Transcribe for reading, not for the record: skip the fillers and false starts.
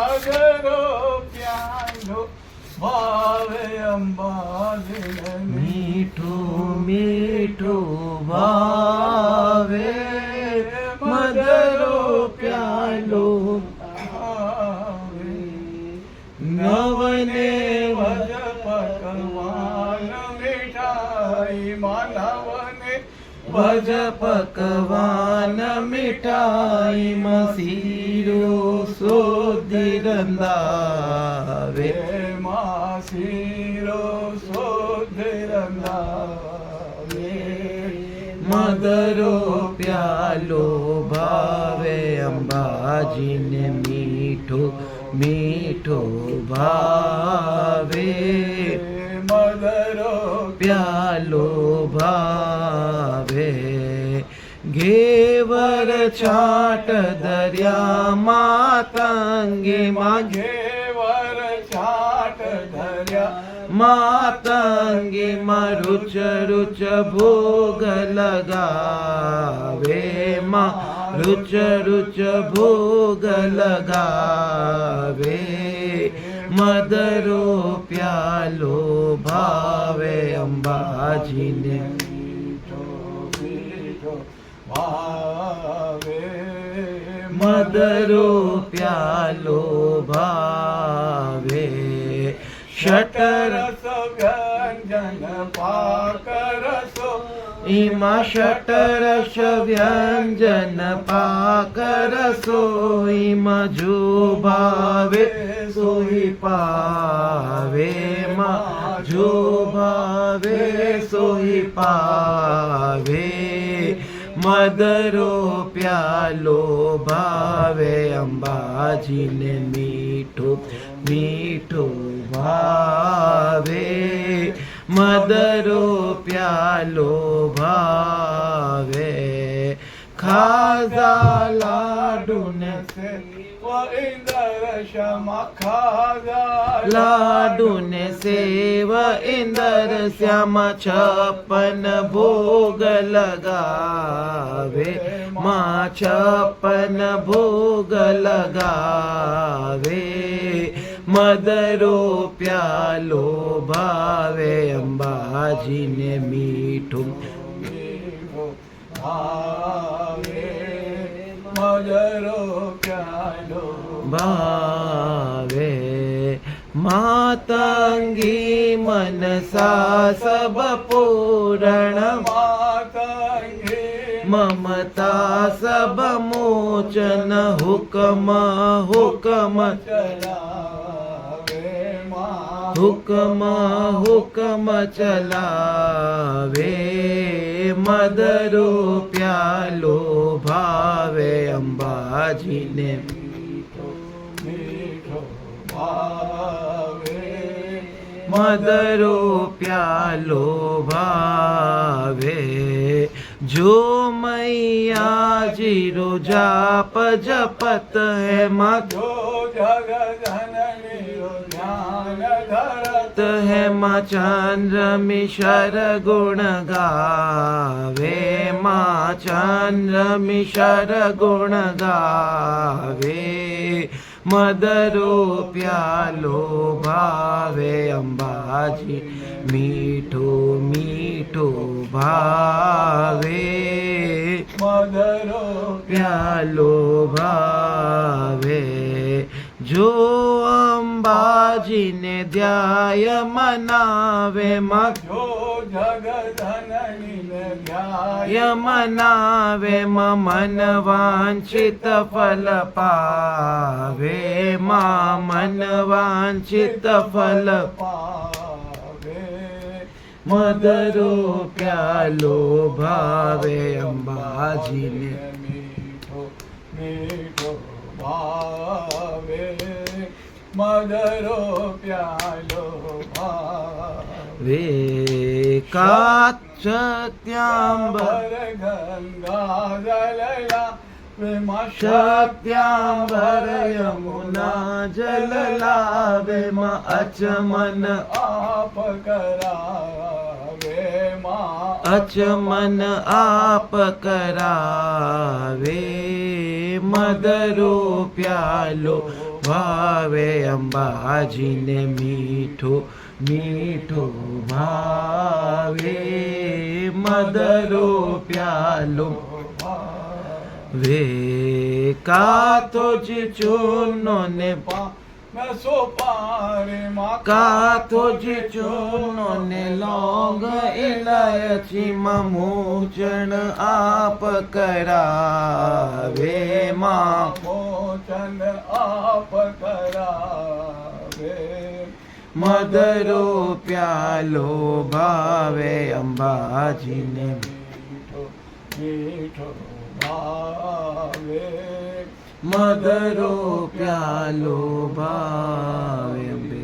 મગરો પ્યાલો ભાવે અંબાજીને મીઠું મીઠું ભાવે મધરો પ્યાલો ભાવે નવને ભજ પકવાન મીઠાઈ માનવને ભજ પકવાન મીઠાઈમાં શીરો શોધી રંધાવે માં શીરો શોધે રંગાવે મધરો પ્યાલો ભાવે અંબાજીને મીઠો મીઠો ભાવે મદરો પ્યાલો ભાવે ઘેવર છાટ દરિયા માતંગીમાં ઘેવર છાટ ધર્યા માતંગીમાં રુચ રુચ ભોગ લગાવે માં રુચ રુચ ભોગ લગાવે મદરો પ્યાલો ભાવે અંબાજીને મીઠો મીઠો ભાવે મદરો પ્યાલો ભાવે શટર રસ વ્યંજન પાક રસો ઈમાં શટરસ વ્યંજન પાક રસોઈમાં જો ભાવે સોઈ પાવે માં જો ભાવે સોઈ પાવે મદરો પ્યાલો ભાવે અંબાજીને મીઠો મીઠો ભાવે મદરો પ્યાલો ભાવે ખાધા લાડુને ઇન્દર શમા ખાધા લાડુને સેવ ઇન્દર શ્યામ છપ્પન ભોગ લગાવે માં છપ્પન ભોગ લગાવે મદરો પ્યાલો ભાવે અંબાજીને મીઠું મીઠો ભાવે મદરો પ્યાલો ભાવે માતંગી મનસા સબ પૂરણ માતંગે મમતા સબ મોચન હુકમ હુકમ ચલાવે માં હુકમ હુકમ ચલાવે મદરો પ્યાલો ભાવે અંબાજીને મીઠો મીઠો ભાવે મદરો પ્યાલો ભાવે જો મૈયા જીરો જાપ જપત હે મત જો જગ જનની ધ્યાન ધરત હે માં ચંદ્ર મિશર ગુણ ગાવે માં ચંદ્ર મિશર ગુણ ગાવે મદરો પ્યાલો ભાવે અંબાજી મીઠો મીઠો ભાવે મદરો પ્યાલો ભાવે જો અંબાજીને ધ્યાય મનાવે માં જો જગ જનની ધ્યાય ય મનાવે મન વાંછિત ફલ પાવે માં મન વાંછિત ફલ પાવે મદરો પ્યાલો ભાવે અંબાજીને મીઠો મીઠો ભાવે મદરો પ્યાલો ભાવે વે કાચ્યત્યાંબર ગંગા જલલા શક્યાંબર યમુના જલ લાવે માં અચમન આપ કરાવે માં અચમન આપ કરાવે મદરો પ્યાલો ભાવે અંબાજીને મીઠો મીઠો ભાવે મદરો પ્યાલો વે કાતો જ ચૂનો ને નસો પારે માં કાતો જ ચૂનો ને લોંગ ઇલાયચી મોચન આપ કરાવે માં મોચન આપ કરાવે મદરો પ્યાલો ભાવે અંબાજીને મીઠો મીઠો ભાવે મદરો પ્યાલો ભાવે અંબે